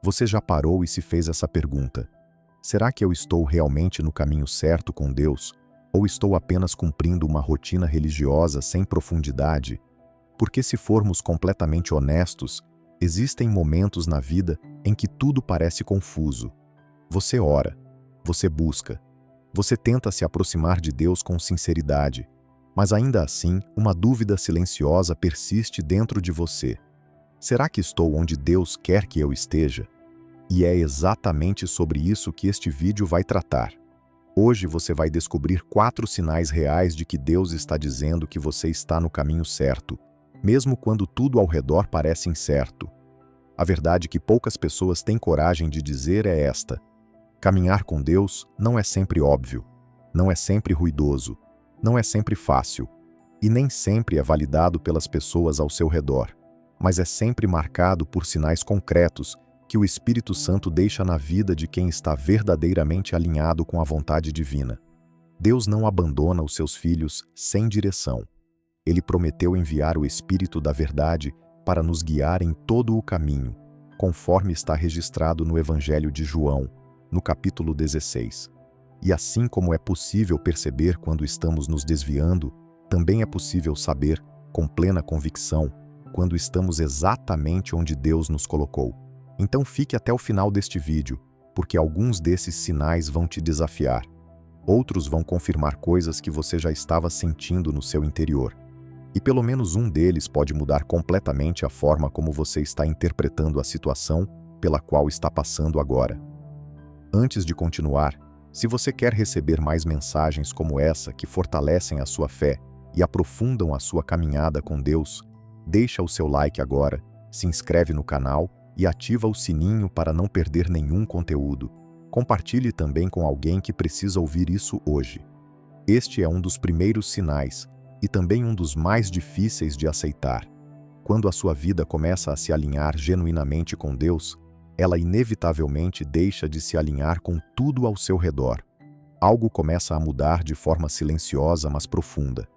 Você já parou e se fez essa pergunta: será que eu estou realmente no caminho certo com Deus? Ou estou apenas cumprindo uma rotina religiosa sem profundidade? Porque, se formos completamente honestos, existem momentos na vida em que tudo parece confuso. Você ora, você busca, você tenta se aproximar de Deus com sinceridade, mas ainda assim, uma dúvida silenciosa persiste dentro de você. Será que estou onde Deus quer que eu esteja? E é exatamente sobre isso que este vídeo vai tratar. Hoje você vai descobrir 4 sinais reais de que Deus está dizendo que você está no caminho certo, mesmo quando tudo ao redor parece incerto. A verdade que poucas pessoas têm coragem de dizer é esta: caminhar com Deus não é sempre óbvio, não é sempre ruidoso, não é sempre fácil, e nem sempre é validado pelas pessoas ao seu redor, mas é sempre marcado por sinais concretos que o Espírito Santo deixa na vida de quem está verdadeiramente alinhado com a vontade divina. Deus não abandona os seus filhos sem direção. Ele prometeu enviar o Espírito da Verdade para nos guiar em todo o caminho, conforme está registrado no Evangelho de João, no capítulo 16. E assim como é possível perceber quando estamos nos desviando, também é possível saber, com plena convicção, quando estamos exatamente onde Deus nos colocou. Então fique até o final deste vídeo, porque alguns desses sinais vão te desafiar. Outros vão confirmar coisas que você já estava sentindo no seu interior. E pelo menos um deles pode mudar completamente a forma como você está interpretando a situação pela qual está passando agora. Antes de continuar, se você quer receber mais mensagens como essa que fortalecem a sua fé e aprofundam a sua caminhada com Deus, deixa o seu like agora, se inscreve no canal e ativa o sininho para não perder nenhum conteúdo. Compartilhe também com alguém que precisa ouvir isso hoje. Este é um dos primeiros sinais, e também um dos mais difíceis de aceitar. Quando a sua vida começa a se alinhar genuinamente com Deus, ela inevitavelmente deixa de se alinhar com tudo ao seu redor. Algo começa a mudar de forma silenciosa, mas profunda.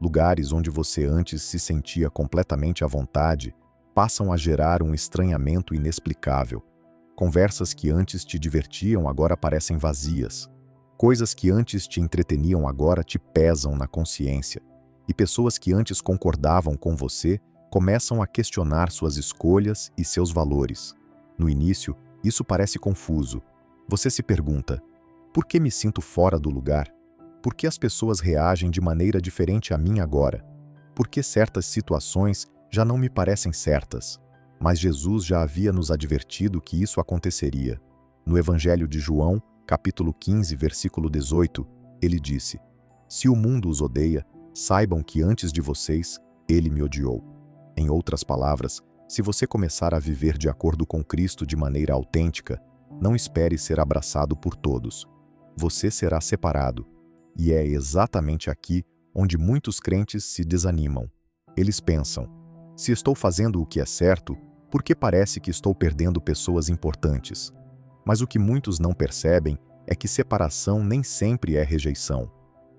Lugares onde você antes se sentia completamente à vontade passam a gerar um estranhamento inexplicável. Conversas que antes te divertiam agora parecem vazias. Coisas que antes te entreteniam agora te pesam na consciência. E pessoas que antes concordavam com você começam a questionar suas escolhas e seus valores. No início, isso parece confuso. Você se pergunta: por que me sinto fora do lugar? Por que as pessoas reagem de maneira diferente a mim agora? Por que certas situações já não me parecem certas? Mas Jesus já havia nos advertido que isso aconteceria. No Evangelho de João, capítulo 15, versículo 18, ele disse: se o mundo os odeia, saibam que antes de vocês, ele me odiou. Em outras palavras, se você começar a viver de acordo com Cristo de maneira autêntica, não espere ser abraçado por todos. Você será separado. E é exatamente aqui onde muitos crentes se desanimam. Eles pensam: se estou fazendo o que é certo, por que parece que estou perdendo pessoas importantes? Mas o que muitos não percebem é que separação nem sempre é rejeição.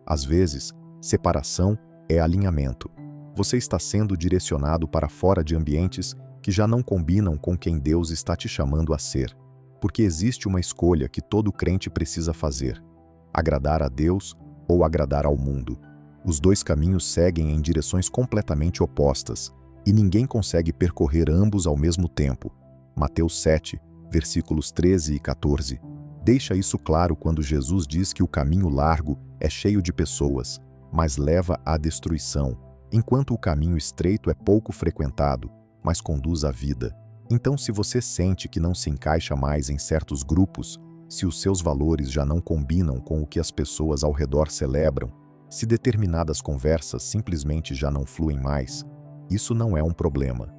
Às vezes, separação é alinhamento. Você está sendo direcionado para fora de ambientes que já não combinam com quem Deus está te chamando a ser. Porque existe uma escolha que todo crente precisa fazer: agradar a Deus ou agradar ao mundo. Os dois caminhos seguem em direções completamente opostas, e ninguém consegue percorrer ambos ao mesmo tempo. Mateus 7, versículos 13 e 14. Deixa isso claro quando Jesus diz que o caminho largo é cheio de pessoas, mas leva à destruição, enquanto o caminho estreito é pouco frequentado, mas conduz à vida. Então, se você sente que não se encaixa mais em certos grupos, se os seus valores já não combinam com o que as pessoas ao redor celebram, se determinadas conversas simplesmente já não fluem mais, isso não é um problema.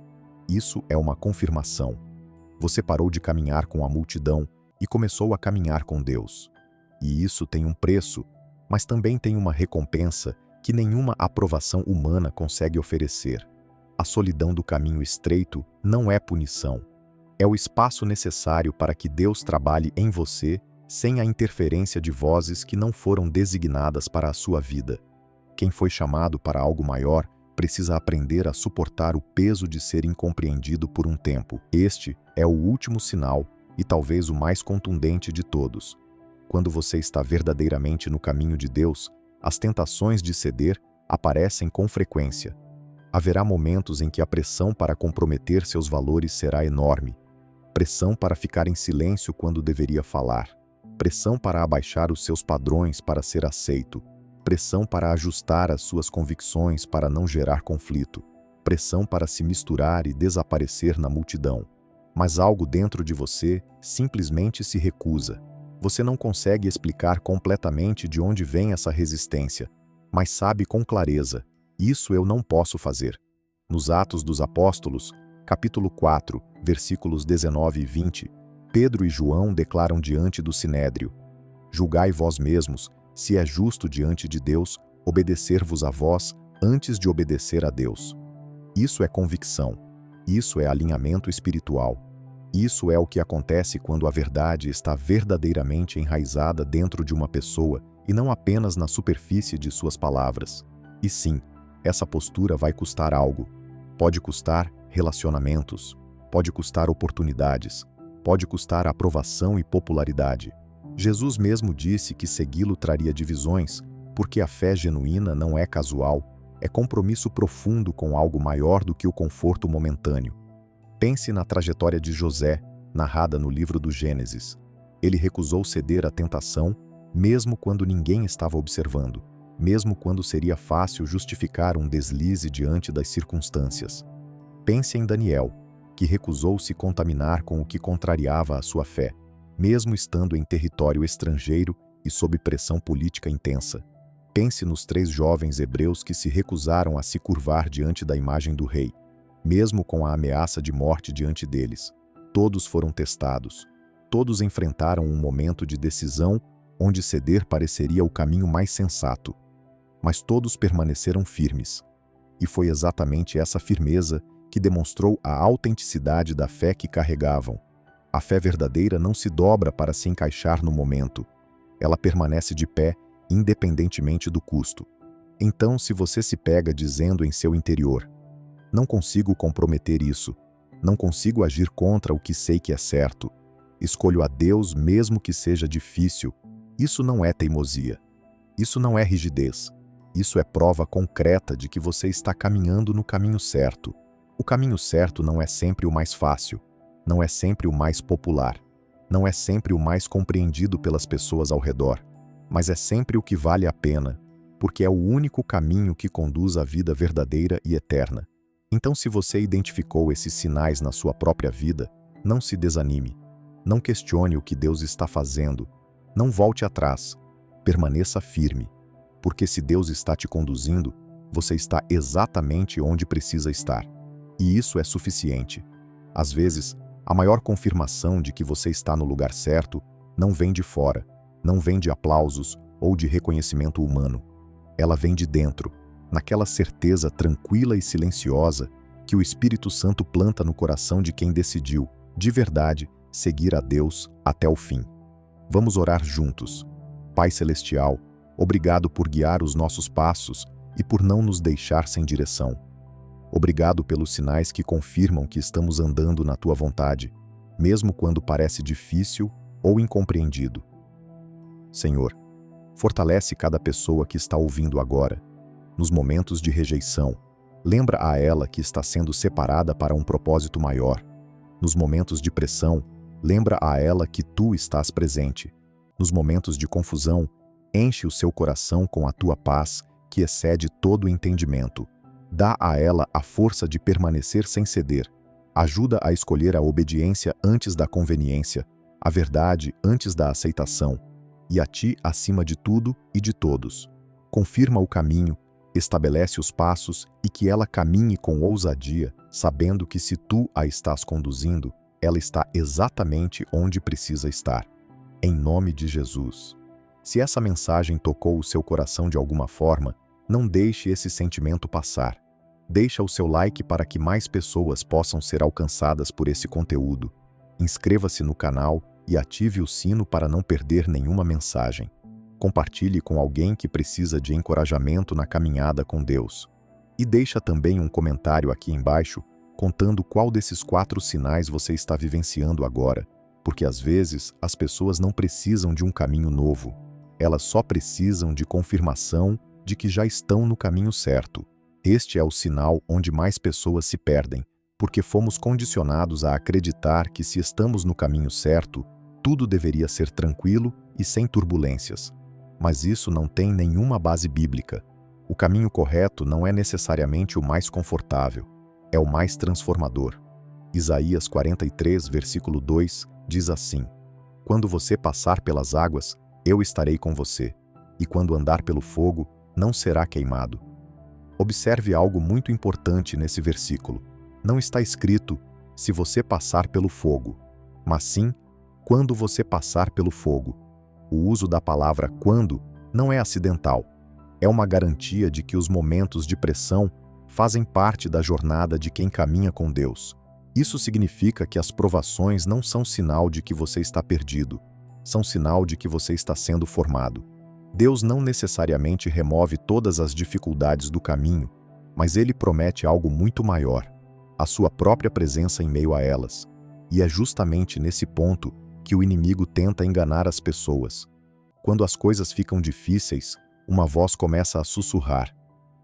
Isso é uma confirmação. Você parou de caminhar com a multidão e começou a caminhar com Deus. E isso tem um preço, mas também tem uma recompensa que nenhuma aprovação humana consegue oferecer. A solidão do caminho estreito não é punição. É o espaço necessário para que Deus trabalhe em você sem a interferência de vozes que não foram designadas para a sua vida. Quem foi chamado para algo maior precisa aprender a suportar o peso de ser incompreendido por um tempo. Este é o último sinal e talvez o mais contundente de todos. Quando você está verdadeiramente no caminho de Deus, as tentações de ceder aparecem com frequência. Haverá momentos em que a pressão para comprometer seus valores será enorme. Pressão para ficar em silêncio quando deveria falar. Pressão para abaixar os seus padrões para ser aceito. Pressão para ajustar as suas convicções para não gerar conflito. Pressão para se misturar e desaparecer na multidão. Mas algo dentro de você simplesmente se recusa. Você não consegue explicar completamente de onde vem essa resistência, mas sabe com clareza: isso eu não posso fazer. Nos Atos dos Apóstolos, capítulo 4, versículos 19 e 20, Pedro e João declaram diante do Sinédrio: julgai vós mesmos, se é justo diante de Deus, obedecer-vos a vós antes de obedecer a Deus. Isso é convicção. Isso é alinhamento espiritual. Isso é o que acontece quando a verdade está verdadeiramente enraizada dentro de uma pessoa e não apenas na superfície de suas palavras. E sim, essa postura vai custar algo. Pode custar relacionamentos, pode custar oportunidades, pode custar aprovação e popularidade. Jesus mesmo disse que segui-lo traria divisões, porque a fé genuína não é casual, é compromisso profundo com algo maior do que o conforto momentâneo. Pense na trajetória de José, narrada no livro do Gênesis. Ele recusou ceder à tentação, mesmo quando ninguém estava observando, mesmo quando seria fácil justificar um deslize diante das circunstâncias. Pense em Daniel, que recusou se contaminar com o que contrariava a sua fé, mesmo estando em território estrangeiro e sob pressão política intensa. Pense nos 3 jovens hebreus que se recusaram a se curvar diante da imagem do rei, mesmo com a ameaça de morte diante deles. Todos foram testados. Todos enfrentaram um momento de decisão onde ceder pareceria o caminho mais sensato. Mas todos permaneceram firmes. E foi exatamente essa firmeza que demonstrou a autenticidade da fé que carregavam. A fé verdadeira não se dobra para se encaixar no momento. Ela permanece de pé, independentemente do custo. Então, se você se pega dizendo em seu interior: não consigo comprometer isso, não consigo agir contra o que sei que é certo, escolho a Deus mesmo que seja difícil, isso não é teimosia. Isso não é rigidez. Isso é prova concreta de que você está caminhando no caminho certo. O caminho certo não é sempre o mais fácil, não é sempre o mais popular, não é sempre o mais compreendido pelas pessoas ao redor, mas é sempre o que vale a pena, porque é o único caminho que conduz à vida verdadeira e eterna. Então, se você identificou esses sinais na sua própria vida, não se desanime. Não questione o que Deus está fazendo. Não volte atrás. Permaneça firme. Porque se Deus está te conduzindo, você está exatamente onde precisa estar. E isso é suficiente. Às vezes, a maior confirmação de que você está no lugar certo não vem de fora, não vem de aplausos ou de reconhecimento humano. Ela vem de dentro, naquela certeza tranquila e silenciosa que o Espírito Santo planta no coração de quem decidiu, de verdade, seguir a Deus até o fim. Vamos orar juntos. Pai Celestial, obrigado por guiar os nossos passos e por não nos deixar sem direção. Obrigado pelos sinais que confirmam que estamos andando na Tua vontade, mesmo quando parece difícil ou incompreendido. Senhor, fortalece cada pessoa que está ouvindo agora. Nos momentos de rejeição, lembra a ela que está sendo separada para um propósito maior. Nos momentos de pressão, lembra a ela que Tu estás presente. Nos momentos de confusão, enche o seu coração com a Tua paz, que excede todo o entendimento. Dá a ela a força de permanecer sem ceder. Ajuda a escolher a obediência antes da conveniência, a verdade antes da aceitação, e a Ti acima de tudo e de todos. Confirma o caminho, estabelece os passos e que ela caminhe com ousadia, sabendo que se Tu a estás conduzindo, ela está exatamente onde precisa estar. Em nome de Jesus. Se essa mensagem tocou o seu coração de alguma forma, não deixe esse sentimento passar. Deixa o seu like para que mais pessoas possam ser alcançadas por esse conteúdo. Inscreva-se no canal e ative o sino para não perder nenhuma mensagem. Compartilhe com alguém que precisa de encorajamento na caminhada com Deus. E deixa também um comentário aqui embaixo contando qual desses 4 sinais você está vivenciando agora, porque às vezes as pessoas não precisam de um caminho novo, elas só precisam de confirmação de que já estão no caminho certo. Este é o sinal onde mais pessoas se perdem, porque fomos condicionados a acreditar que se estamos no caminho certo, tudo deveria ser tranquilo e sem turbulências. Mas isso não tem nenhuma base bíblica. O caminho correto não é necessariamente o mais confortável, é o mais transformador. Isaías 43, versículo 2, diz assim: Quando você passar pelas águas, eu estarei com você, e quando andar pelo fogo, não será queimado. Observe algo muito importante nesse versículo. Não está escrito, se você passar pelo fogo, mas sim, quando você passar pelo fogo. O uso da palavra quando não é acidental. É uma garantia de que os momentos de pressão fazem parte da jornada de quem caminha com Deus. Isso significa que as provações não são sinal de que você está perdido, são sinal de que você está sendo formado. Deus não necessariamente remove todas as dificuldades do caminho, mas Ele promete algo muito maior, a sua própria presença em meio a elas. E é justamente nesse ponto que o inimigo tenta enganar as pessoas. Quando as coisas ficam difíceis, uma voz começa a sussurrar: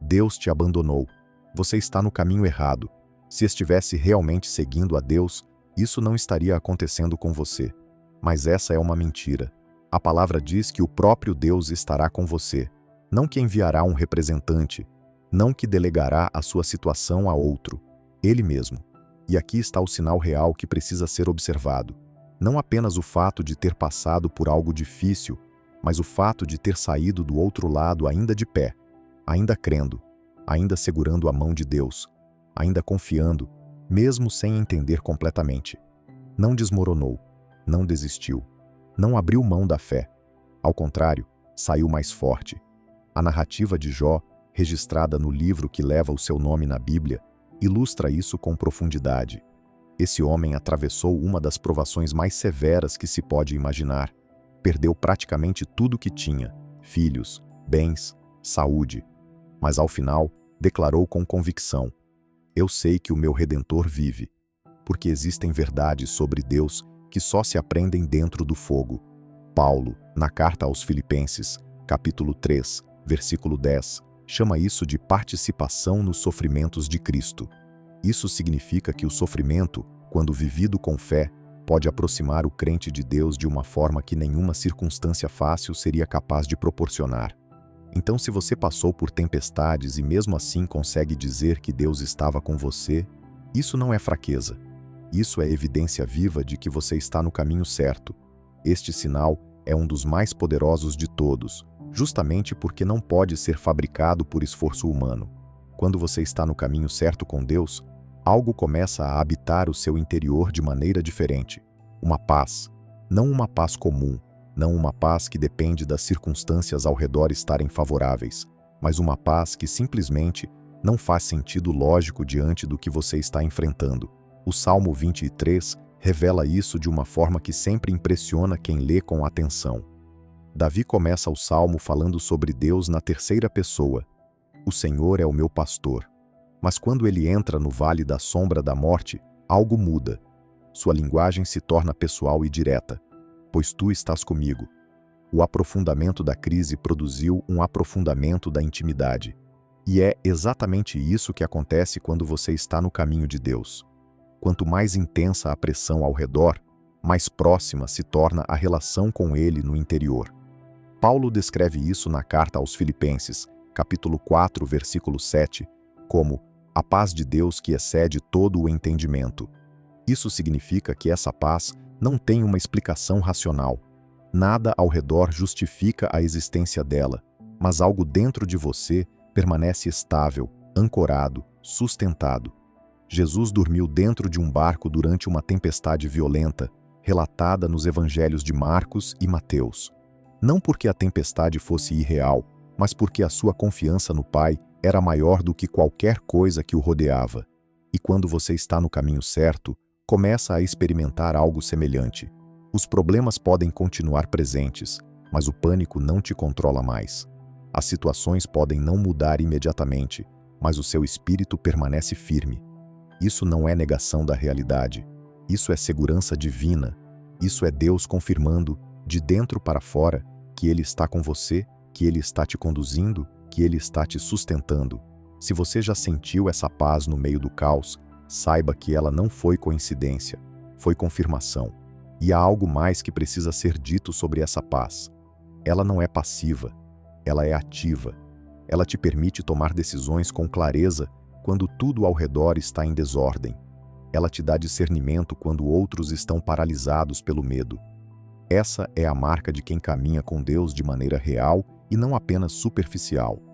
Deus te abandonou. Você está no caminho errado. Se estivesse realmente seguindo a Deus, isso não estaria acontecendo com você. Mas essa é uma mentira. A palavra diz que o próprio Deus estará com você, não que enviará um representante, não que delegará a sua situação a outro, Ele mesmo. E aqui está o sinal real que precisa ser observado. Não apenas o fato de ter passado por algo difícil, mas o fato de ter saído do outro lado ainda de pé, ainda crendo, ainda segurando a mão de Deus, ainda confiando, mesmo sem entender completamente. Não desmoronou, não desistiu, não abriu mão da fé. Ao contrário, saiu mais forte. A narrativa de Jó, registrada no livro que leva o seu nome na Bíblia, ilustra isso com profundidade. Esse homem atravessou uma das provações mais severas que se pode imaginar. Perdeu praticamente tudo o que tinha, filhos, bens, saúde. Mas ao final, declarou com convicção: Eu sei que o meu Redentor vive, porque existem verdades sobre Deus que só se aprendem dentro do fogo. Paulo, na carta aos Filipenses, capítulo 3, versículo 10, chama isso de participação nos sofrimentos de Cristo. Isso significa que o sofrimento, quando vivido com fé, pode aproximar o crente de Deus de uma forma que nenhuma circunstância fácil seria capaz de proporcionar. Então, se você passou por tempestades e mesmo assim consegue dizer que Deus estava com você, isso não é fraqueza. Isso é evidência viva de que você está no caminho certo. Este sinal é um dos mais poderosos de todos, justamente porque não pode ser fabricado por esforço humano. Quando você está no caminho certo com Deus, algo começa a habitar o seu interior de maneira diferente. Uma paz, não uma paz comum, não uma paz que depende das circunstâncias ao redor estarem favoráveis, mas uma paz que simplesmente não faz sentido lógico diante do que você está enfrentando. O Salmo 23 revela isso de uma forma que sempre impressiona quem lê com atenção. Davi começa o salmo falando sobre Deus na terceira pessoa. O Senhor é o meu pastor. Mas quando ele entra no vale da sombra da morte, algo muda. Sua linguagem se torna pessoal e direta. Pois tu estás comigo. O aprofundamento da crise produziu um aprofundamento da intimidade. E é exatamente isso que acontece quando você está no caminho de Deus. Quanto mais intensa a pressão ao redor, mais próxima se torna a relação com Ele no interior. Paulo descreve isso na carta aos Filipenses, capítulo 4, versículo 7, como a paz de Deus que excede todo o entendimento. Isso significa que essa paz não tem uma explicação racional. Nada ao redor justifica a existência dela, mas algo dentro de você permanece estável, ancorado, sustentado. Jesus dormiu dentro de um barco durante uma tempestade violenta, relatada nos evangelhos de Marcos e Mateus. Não porque a tempestade fosse irreal, mas porque a sua confiança no Pai era maior do que qualquer coisa que o rodeava. E quando você está no caminho certo, começa a experimentar algo semelhante. Os problemas podem continuar presentes, mas o pânico não te controla mais. As situações podem não mudar imediatamente, mas o seu espírito permanece firme. Isso não é negação da realidade. Isso é segurança divina. Isso é Deus confirmando, de dentro para fora, que Ele está com você, que Ele está te conduzindo, que Ele está te sustentando. Se você já sentiu essa paz no meio do caos, saiba que ela não foi coincidência, foi confirmação. E há algo mais que precisa ser dito sobre essa paz. Ela não é passiva, ela é ativa. Ela te permite tomar decisões com clareza quando tudo ao redor está em desordem. Ela te dá discernimento quando outros estão paralisados pelo medo. Essa é a marca de quem caminha com Deus de maneira real e não apenas superficial.